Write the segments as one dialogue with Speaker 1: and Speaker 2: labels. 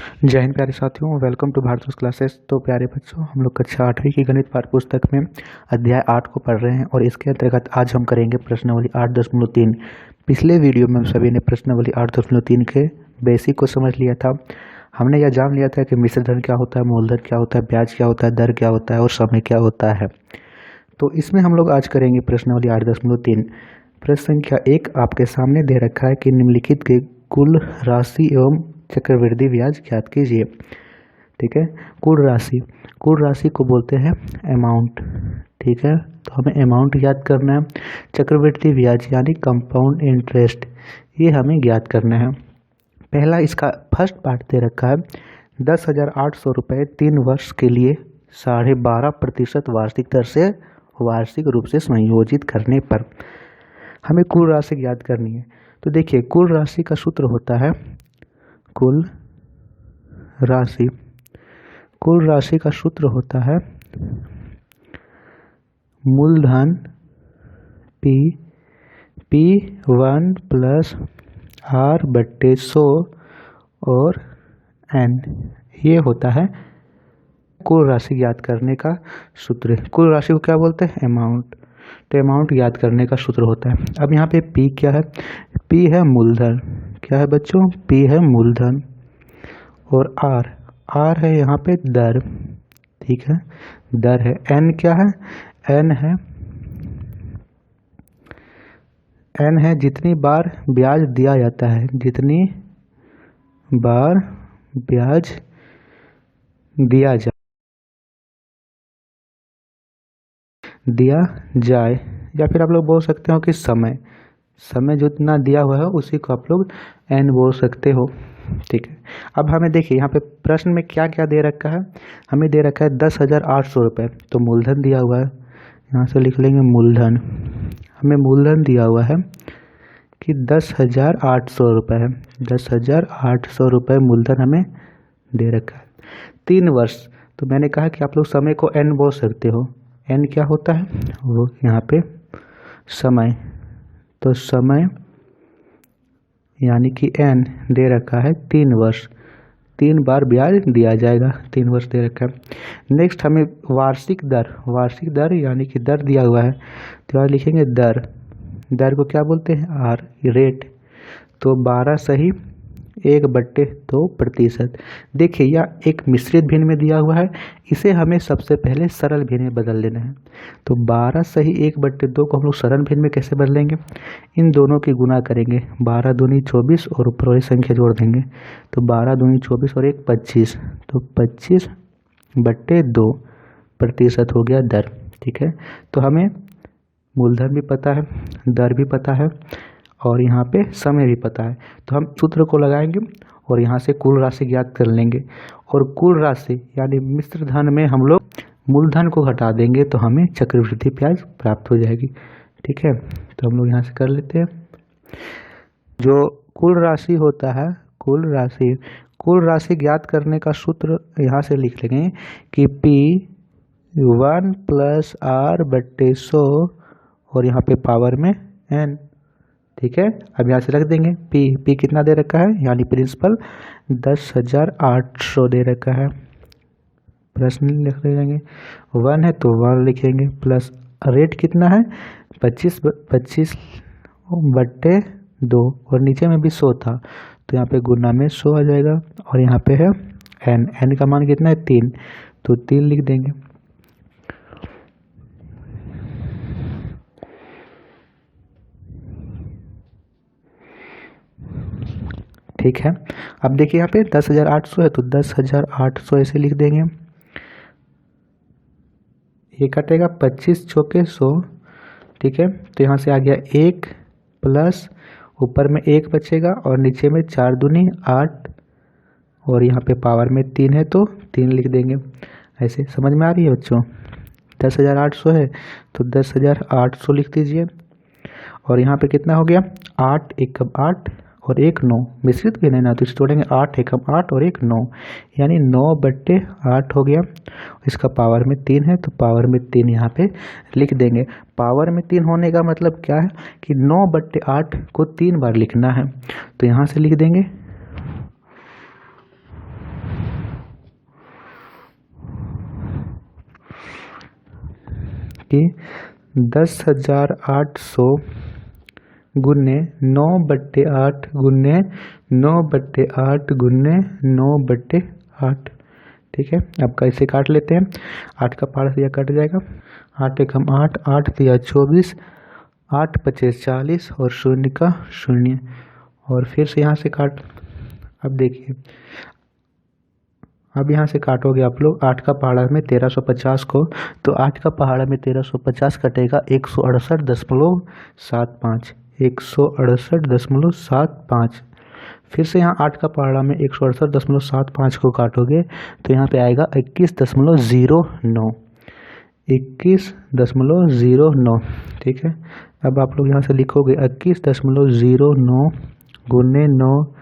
Speaker 1: जय हिंद प्यारे साथियों, वेलकम टू भारत क्लासेस। तो प्यारे बच्चों, हम लोग कक्षा 8वीं की गणित पाठ्य पुस्तक में अध्याय 8 को पढ़ रहे हैं और इसके अंतर्गत आज हम करेंगे प्रश्नावली 8.3। पिछले वीडियो में हम सभी ने प्रश्नावली 8.3 के बेसिक को समझ लिया था। हमने यह जान लिया था कि मिश्र धन क्या होता है, मूलधन क्या होता है, ब्याज क्या होता है, दर क्या होता है और समय क्या होता है। तो इसमें हम लोग आज करेंगे प्रश्नावली 8.3। प्रश्न संख्या 1 आपके सामने दे रखा है कि निम्नलिखित के कुल राशि एवं चक्रवृद्धि ब्याज ज्ञात कीजिए। ठीक है, कुल राशि को बोलते हैं अमाउंट। ठीक है, तो हमें अमाउंट ज्ञात करना है। चक्रवृद्धि ब्याज यानी कंपाउंड इंटरेस्ट, ये हमें ज्ञात करना है। पहला इसका फर्स्ट पार्ट दे रखा है 10,800 रुपये 3 वर्ष के लिए 12.5% वार्षिक दर से वार्षिक रूप से संयोजित करने पर हमें कुल राशि ज्ञात करनी है। तो देखिए, कुल राशि का सूत्र होता है कुल राशि का सूत्र होता है मूलधन P1 प्लस R/100 और N, ये होता है कुल राशि ज्ञात करने का सूत्र। कुल राशि को क्या बोलते हैं? अमाउंट। तो अमाउंट ज्ञात करने का सूत्र होता है। अब यहाँ पे P क्या है? P है मूलधन। क्या है बच्चों? P है मूलधन। और R है यहाँ पे दर। ठीक है, दर है। N क्या है? N है जितनी बार ब्याज दिया जाता है, जितनी बार ब्याज दिया जाए, या फिर आप लोग बोल सकते हो कि समय जितना दिया हुआ है उसी को आप लोग N बोल सकते हो। ठीक है, अब हमें देखिए यहाँ पे प्रश्न में क्या क्या दे रखा है। हमें दे रखा है 10,800 रुपये, तो मूलधन दिया हुआ है, यहाँ से लिख लेंगे मूलधन। हमें मूलधन दिया हुआ है कि 10,800 रुपये है। 10,800 रुपये मूलधन हमें दे रखा है। 3 वर्ष, तो मैंने कहा कि आप लोग समय को N बोल सकते हो। N क्या होता है? वो यहाँ पे समय, तो समय यानी कि N दे रखा है 3 वर्ष, 3 बार ब्याज दिया जाएगा, 3 वर्ष दे रखा है। नेक्स्ट हमें वार्षिक दर यानी कि दर दिया हुआ है, तो यहाँ लिखेंगे दर को क्या बोलते हैं? R, rate. तो 12 सही 1/2%। देखिए, यह एक मिश्रित भिन्न में दिया हुआ है, इसे हमें सबसे पहले सरल भिन्न में बदल लेना है। तो 12 सही 1/2 को हम लोग सरल भिन्न में कैसे बदलेंगे? इन दोनों की गुना करेंगे, 12 दूनी 24 और ऊपर वाली संख्या जोड़ देंगे। तो 12 दूनी 24 और 1 25, तो 25/2% हो गया दर। ठीक है, तो हमें मूलधन भी पता है, दर भी पता है और यहाँ पे समय भी पता है। तो हम सूत्र को लगाएंगे और यहाँ से कुल राशि ज्ञात कर लेंगे। और कुल राशि यानी मिश्र धन में हम लोग मूलधन को घटा देंगे तो हमें चक्रवृद्धि ब्याज प्राप्त हो जाएगी। ठीक है, तो हम लोग यहाँ से कर लेते हैं। जो कुल राशि होता है, कुल राशि ज्ञात करने का सूत्र यहाँ से लिख लेंगे कि P1 प्लस R/100 और यहाँ पे पावर में N। ठीक है, अब यहाँ से रख देंगे P कितना दे रखा है, यानी प्रिंसिपल 10,800 दे रखा है। प्रश्न लिख देंगे 1 है तो 1 लिखेंगे, प्लस रेट कितना है 25/2 और नीचे में भी 100 था, तो यहाँ पे गुना में 100 आ जाएगा। और यहाँ पे है N का मान कितना है 3, तो 3 लिख देंगे। ठीक है, अब देखिए यहाँ पे 10,800 है तो 10,800 ऐसे लिख देंगे। ये कटेगा 25 चौके 100। ठीक है, तो यहाँ से आ गया 1 प्लस ऊपर में 1 बचेगा और नीचे में 4 दूनी 8 और यहाँ पे पावर में 3 है तो 3 लिख देंगे। ऐसे समझ में आ रही है बच्चों? 10,800 है तो 10,800 लिख दीजिए। और यहाँ पे कितना हो गया 8 एकम 8 और 1 9, मिश्रित भी नहीं ना, तो इसे जोड़ेंगे 8 एकम 8 और 1 9, यानी 9/8 हो गया। इसका पावर में 3 है तो पावर में 3 यहाँ पे लिख देंगे। पावर में 3 होने का मतलब क्या है कि 9/8 को 3 बार लिखना है, तो यहाँ से लिख देंगे कि 10,800 गुने 9/8 गुने 9/8 गुने 9/8। ठीक है, अब कैसे काट लेते हैं। 8 का पहाड़ा से यह कट जाएगा, 8 एकम 8, 8 तिया 24, 8 पच्चीस 40 और 0 का 0। और फिर से यहाँ से काट। अब देखिए, अब यहाँ से काटोगे आप लोग 8 का पहाड़ा में 1350 को, तो 8 का पहाड़ा में 1350 कटेगा 168.75, 168.75। फिर से यहाँ 8 का पहाड़ा में 168.75 को काटोगे तो यहाँ पे आएगा 21.09, 21.09। ठीक है, अब आप लोग यहाँ से लिखोगे 21.09 गुने 9,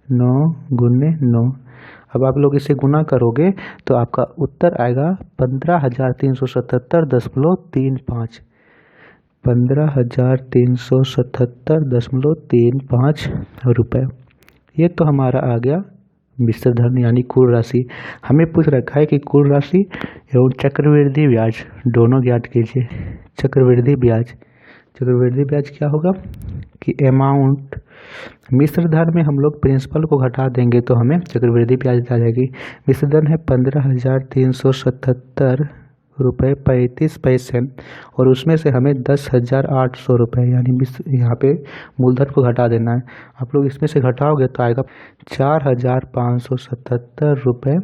Speaker 1: 9 गुने 9। अब आप लोग इसे गुना करोगे तो आपका उत्तर आएगा 15,377.35, 15,377.35 रुपये। ये तो हमारा आ गया मिश्र धन यानी कुल राशि। हमें पूछ रखा है कि कुल राशि एवं चक्रवृद्धि ब्याज दोनों ज्ञात कीजिए। चक्रवृद्धि ब्याज, चक्रवृद्धि ब्याज क्या होगा कि अमाउंट, मिश्र धन में हम लोग प्रिंसिपल को घटा देंगे तो हमें चक्रवृद्धि ब्याज आ जाएगी। मिश्र धन है 15,377 रुपये 35 पैसे और उसमें से हमें 10,800 रुपये यानी यहाँ पे मूलधन को घटा देना है। आप लोग इसमें से घटाओगे तो आएगा 4,577 रुपये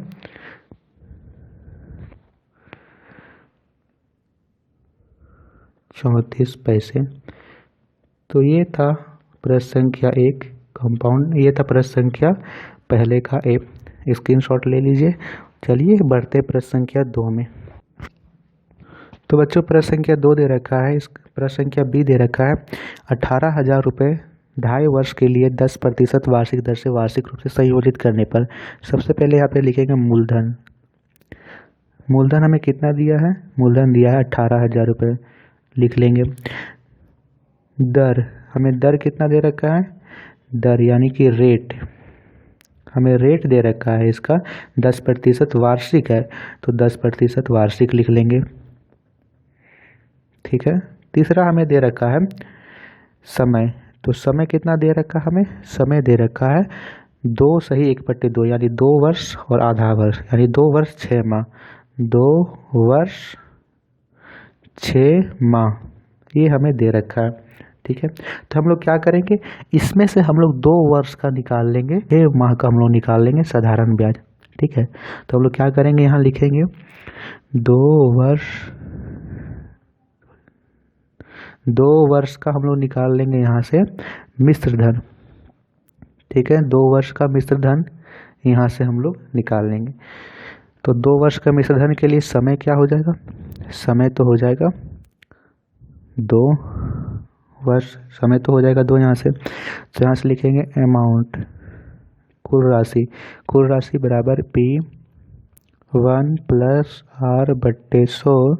Speaker 1: 34 पैसे। तो ये था प्रश्न संख्या 1 कंपाउंड, ये था प्रश्न संख्या पहले का एक स्क्रीनशॉट ले लीजिए। चलिए बढ़ते प्रश्न संख्या 2 में। तो बच्चों प्रश्न संख्या 2 दे रखा है, इस प्रश्न संख्या बी दे रखा है 18,000 रुपये 2.5 वर्ष के लिए 10% वार्षिक दर से वार्षिक रूप से संयोजित करने पर। सबसे पहले यहाँ पे लिखेंगे मूलधन। मूलधन हमें कितना दिया है, मूलधन दिया है 18,000 रुपये, लिख लेंगे। दर, हमें दर कितना दे रखा है, दर यानी कि रेट, हमें रेट दे रखा है इसका 10% वार्षिक है तो 10% वार्षिक लिख लेंगे। ठीक है, तीसरा हमें दे रखा है समय, तो समय कितना दे रखा है, हमें समय दे रखा है 2 सही 1/2 यानी 2 वर्ष और आधा वर्ष यानी 2 वर्ष 6 माह, 2 वर्ष 6 माह ये हमें दे रखा है। ठीक है, तो हम लोग क्या करेंगे, इसमें से हम लोग 2 वर्ष का निकाल लेंगे, 1 माह का हम लोग निकाल लेंगे साधारण ब्याज। ठीक है, तो हम लोग क्या करेंगे, यहाँ लिखेंगे 2 वर्ष का हम लोग निकाल लेंगे यहाँ से मिश्र धन। ठीक है, 2 वर्ष का मिश्र धन यहाँ से हम लोग निकाल लेंगे। तो 2 वर्ष का मिश्र धन के लिए समय क्या हो जाएगा, समय तो हो जाएगा 2 वर्ष, समय तो हो जाएगा 2 यहाँ से। तो यहाँ से लिखेंगे अमाउंट, कुल राशि, कुल राशि बराबर P1 + R/100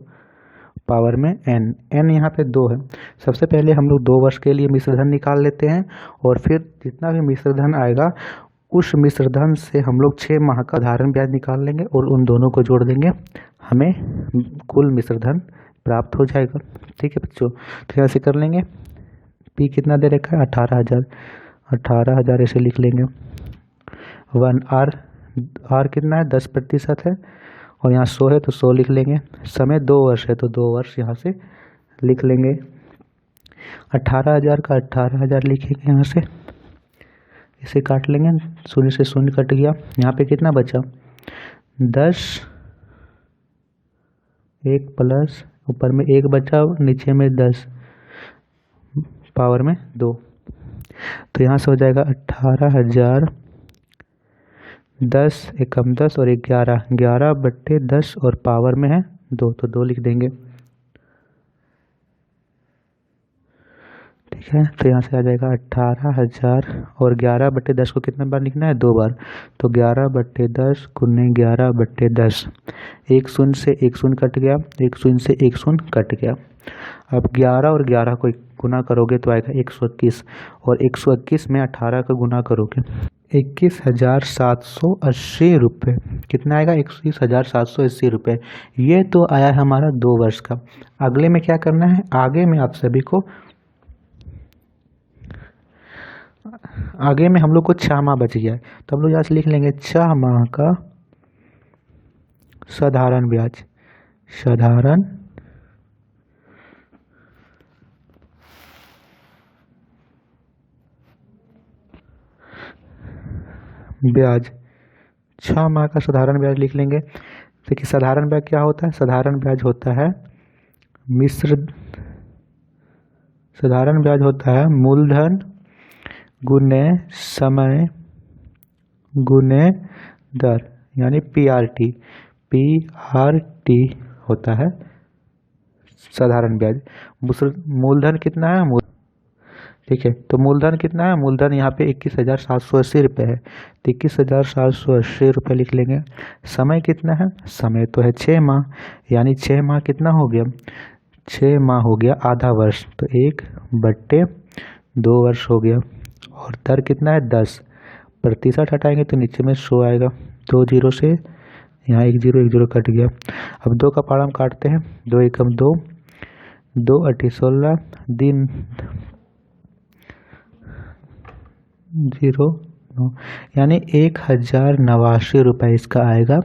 Speaker 1: पावर में n, n यहाँ पे 2 है। सबसे पहले हम लोग 2 वर्ष के लिए मिश्रधन निकाल लेते हैं और फिर जितना भी मिश्रधन आएगा उस मिश्रधन से हम लोग 6 माह का साधारण ब्याज निकाल लेंगे और उन दोनों को जोड़ देंगे, हमें कुल मिश्रधन प्राप्त हो जाएगा। ठीक है बच्चों, तो यहाँ से कर लेंगे। P कितना दे रखा है 18,000, 18,000 ऐसे लिख लेंगे। 1 R कितना है 10% है और यहाँ 100 है तो 100 लिख लेंगे। समय 2 वर्ष है तो 2 वर्ष यहाँ से लिख लेंगे। 18,000 का 18,000 लिखेंगे, यहाँ से इसे काट लेंगे, 0 से 0 कट गया। यहाँ पे कितना बचा 10, 1 प्लस ऊपर में 1 बचा नीचे में 10 पावर में 2, तो यहाँ से हो जाएगा 18,000, 10 एकम 10 और 11, 11/10 और पावर में है 2 तो 2 लिख देंगे। ठीक है, तो यहाँ से आ जाएगा 18,000 और 11/10 को कितने बार लिखना है? 2 बार। तो 11/10 गुने 11/10, एक शून्य से एक शून्य कट गया, एक शून्य से एक शून्य कट गया। अब 11 और 11 को गुना करोगे तो आएगा 121, और 121 में 18 का गुना करोगे 21,780 रुपये। कितना आएगा? 21,780 रुपये। ये तो आया है हमारा 2 वर्ष का। अगले में क्या करना है? आगे में आप सभी को, आगे में हम लोग को 6 माह बच गया है, तो हम लोग यहाँ से लिख लेंगे 6 माह का साधारण ब्याज। साधारण ब्याज, 6 माह का साधारण ब्याज लिख लेंगे। देखिए साधारण ब्याज क्या होता है? साधारण ब्याज होता है साधारण ब्याज होता है मूलधन गुने समय गुने दर, यानी पीआरटी। पीआरटी होता है साधारण ब्याज। मूलधन कितना है? ठीक है, तो मूलधन कितना है? मूलधन यहाँ पे 21,780 रुपये है, तो 21,780 रुपये लिख लेंगे। समय कितना है? समय तो है 6 माह, यानी 6 माह कितना हो गया? 6 माह हो गया आधा वर्ष, तो 1/2 वर्ष हो गया। और दर कितना है? 10। प्रतिशत हटाएंगे तो नीचे में 100 आएगा, 2 जीरो से यहाँ 1 जीरो कट गया। अब 2 का पारा हम काटते हैं, 2 एकम 2, 2 अठी 16, दिन 0 9, यानी 1,089 रुपये इसका आएगा।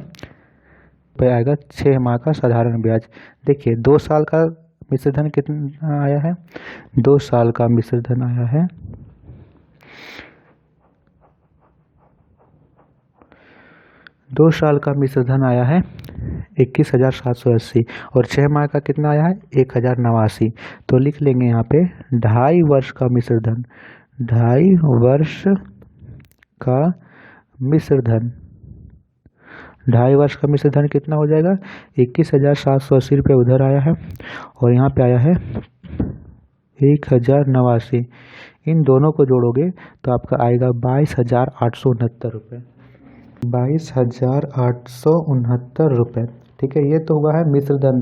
Speaker 1: 6 माह का साधारण ब्याज। देखिए 2 साल का मिश्र धन कितना आया है? 2 साल का मिश्र धन आया है 2 साल का मिश्र धन आया है 21,780, और 6 माह का कितना आया है? 1,089। तो लिख लेंगे यहाँ पे 2.5 वर्ष का मिश्र धन। 2.5 वर्ष का मिश्र धन, 2.5 वर्ष का मिश्र धन कितना हो जाएगा? 21,780 रुपये उधर आया है, और यहाँ पे आया है 1,089। इन दोनों को जोड़ोगे तो आपका आएगा 22,869 रुपये। 22,869 रुपये। ठीक है, ये तो हुआ है मिश्र धन।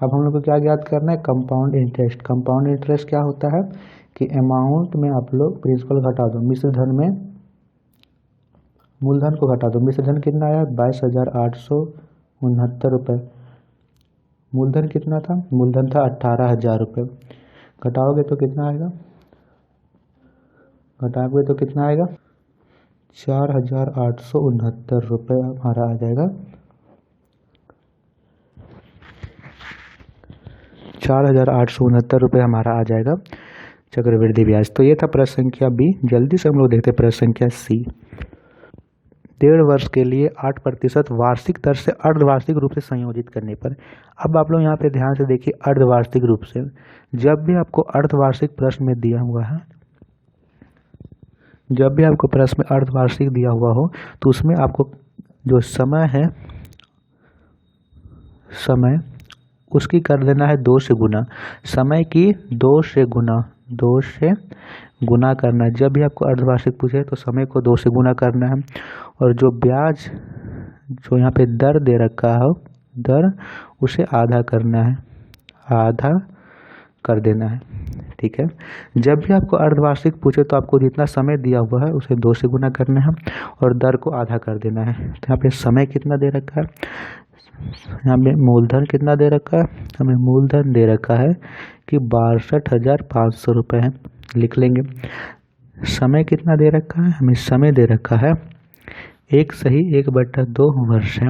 Speaker 1: अब हम लोग को क्या याद करना है? Compound interest. कंपाउंड इंटरेस्ट क्या होता है कि अमाउंट में आप लोग प्रिंसिपल घटा दो, मिश्र धन में मूलधन को घटा दो। मिश्र धन कितना आया? 22,869 रुपये। मूलधन कितना था? मूलधन था 18,000 रुपये। घटाओगे तो कितना आएगा? 4,869 रुपये हमारा आ जाएगा। 4,869 रुपये हमारा आ जाएगा चक्रवृद्धि ब्याज। तो ये था प्रश्न संख्या बी। जल्दी से हम लोग देखते हैं प्रश्न संख्या सी। 1.5 वर्ष के लिए 8% वार्षिक दर से अर्धवार्षिक रूप से संयोजित करने पर। अब आप लोग यहाँ पे ध्यान से देखिए, अर्धवार्षिक रूप से, जब भी आपको अर्धवार्षिक प्रश्न में दिया हुआ है, जब भी आपको प्रश्न में अर्धवार्षिक दिया हुआ हो, तो उसमें आपको जो समय है, समय उसकी कर देना है 2 से गुना। समय की 2 से गुना करना है। जब भी आपको अर्धवार्षिक पूछे तो समय को 2 से गुना करना है, और जो ब्याज जो यहाँ पे दर दे रखा हो, दर उसे आधा करना है, आधा कर देना है। ठीक है, जब भी आपको अर्धवार्षिक पूछे तो आपको जितना समय दिया हुआ है उसे 2 से गुना करना है और दर को आधा कर देना है। तो यहाँ पे समय कितना दे रखा है? यहाँ पे मूलधन कितना दे रखा है? हमें मूलधन दे रखा है कि 62,500 रुपये है, लिख लेंगे। समय कितना दे रखा है? हमें समय दे रखा है 1/2 वर्ष है।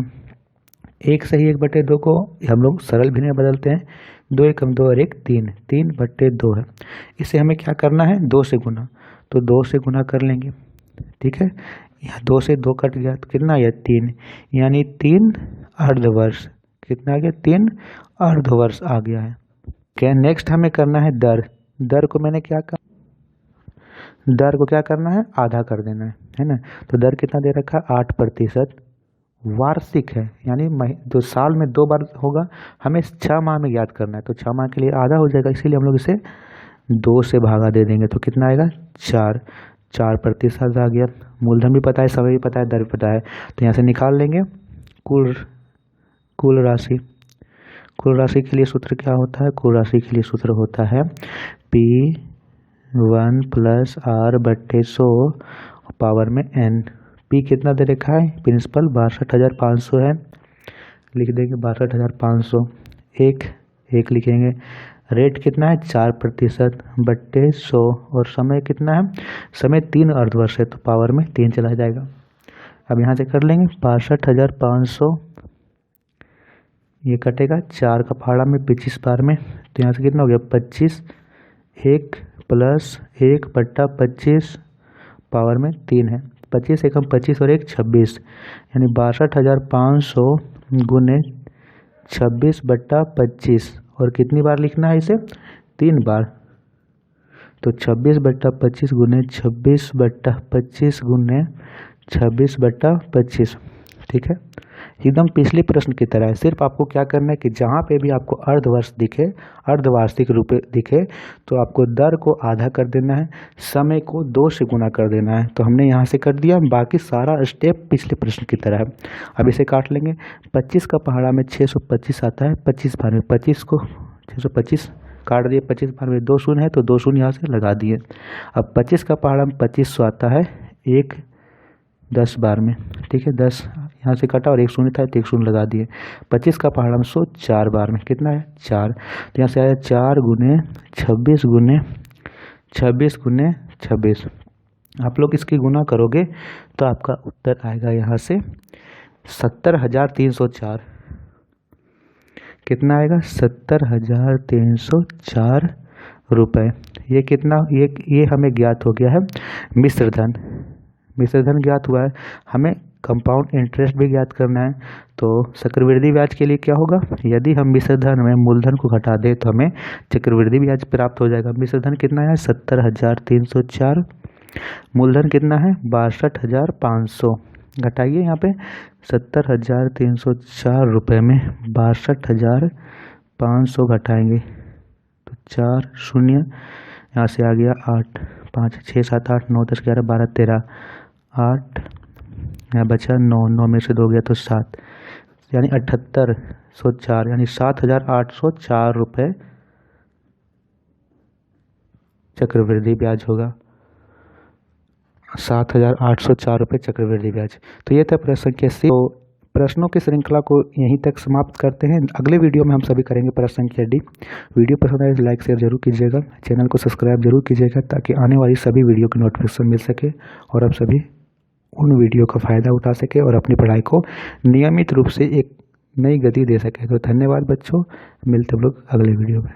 Speaker 1: 1/2 को हम लोग सरल भी नहीं बदलते हैं, 2 एकम 2 और 1 3, 3/2 है। इसे हमें क्या करना है? 2 से गुना, तो 2 से गुना कर लेंगे। ठीक है, यहाँ 2 से 2 कट गया तो कितना आया? 3, यानी 3 अर्धवर्ष। कितना आ गया? 3 अर्धवर्ष आ गया है। क्या नेक्स्ट हमें करना है दर। दर को मैंने क्या कहा? दर को क्या करना है? आधा कर देना है ना। तो दर कितना दे रखा है? 8%। वार्षिक है, यानी जो साल में 2 बार होगा, हमें 6 माह में याद करना है, तो 6 माह के लिए आधा हो जाएगा, इसीलिए हम लोग इसे 2 से भागा दे देंगे तो कितना आएगा 4, 4% आ गया। मूलधन भी पता है, समय भी पता है, दर भी पता है, तो यहाँ से निकाल लेंगे कुल राशि। कुल राशि के लिए सूत्र क्या होता है? कुल राशि के लिए सूत्र होता है P1 + R/100 पावर में n। P कितना दे रखा है प्रिंसिपल? 62,500 है, लिख देंगे 62,500। एक लिखेंगे। रेट कितना है? 4%/100 और समय कितना है? समय 3 अर्धवर्ष है तो पावर में 3 चला जाएगा। अब यहाँ से कर लेंगे 62,500, ये कटेगा 4 का फाड़ा में 25 बार में, तो यहाँ से कितना हो गया 25। 1 + 1/25 पावर में 3 है। 25 एकम 25 और 1 26, यानी 62,500 गुने 26/25। और कितनी बार लिखना है इसे? 3 बार। तो 26/25 गुने 26/25 गुने 26/25। ठीक है, एकदम पिछले प्रश्न की तरह है। सिर्फ आपको क्या करना है कि जहाँ पे भी आपको अर्धवर्ष दिखे, अर्धवार्षिक रूप दिखे, तो आपको दर को आधा कर देना है, समय को 2 से गुना कर देना है। तो हमने यहाँ से कर दिया, बाकी सारा स्टेप पिछले प्रश्न की तरह है। अब इसे काट लेंगे। 25 का पहाड़ा में 625 आता है, 25 बार में 25 को 625 काट दिए, 25 बार में 2 शून्य है तो 2 शून्य यहाँ से लगा दिए। अब 25 का पहाड़ा में 2500 आता है, 1 10 बार में। ठीक है, 10 यहाँ से कटा और 1 शून्य था तो 1 शून्य लगा दिए। 25 का पहाड़ा में 100 4 बार में, कितना है 4, तो यहाँ से आया 4 गुने 26 गुने 26 गुने 26। आप लोग इसकी गुना करोगे तो आपका उत्तर आएगा यहाँ से 70,304। कितना आएगा? 70,304 रुपये। ये कितना, ये हमें ज्ञात हो गया है मिश्रधन। मिश्रधन ज्ञात हुआ है, हमें कंपाउंड इंटरेस्ट भी ज्ञात करना है। तो चक्रवृद्धि ब्याज के लिए क्या होगा? यदि हम मिश्रधन में मूलधन को घटा दें तो हमें चक्रवृद्धि ब्याज प्राप्त हो जाएगा। मिश्रधन कितना है? 70,304। मूलधन कितना है? 62,500। घटाइए यहाँ पे 70,304 रुपये में 62,500 घटाएंगे तो 4 शून्य, यहाँ से आ गया 8, 5 6 7 8 9 10 11 12 13, 8 यहाँ बचा 9, 9 में से 2 गया तो 7, यानी 7804, यानी 7,804 रुपये चक्रवृद्धि ब्याज होगा। 7,804 रुपये चक्रवृद्धि ब्याज। तो ये था प्रश्न संख्या सी। तो प्रश्नों की श्रृंखला को यहीं तक समाप्त करते हैं। अगले वीडियो में हम सभी करेंगे प्रश्न संख्या डी। वीडियो पसंद आए तो लाइक शेयर जरूर कीजिएगा, चैनल को सब्सक्राइब जरूर कीजिएगा ताकि आने वाली सभी वीडियो की नोटिफिकेशन मिल सके और आप सभी उन वीडियो का फ़ायदा उठा सके और अपनी पढ़ाई को नियमित रूप से एक नई गति दे सके। तो धन्यवाद बच्चों, मिलते हम लोग अगले वीडियो में।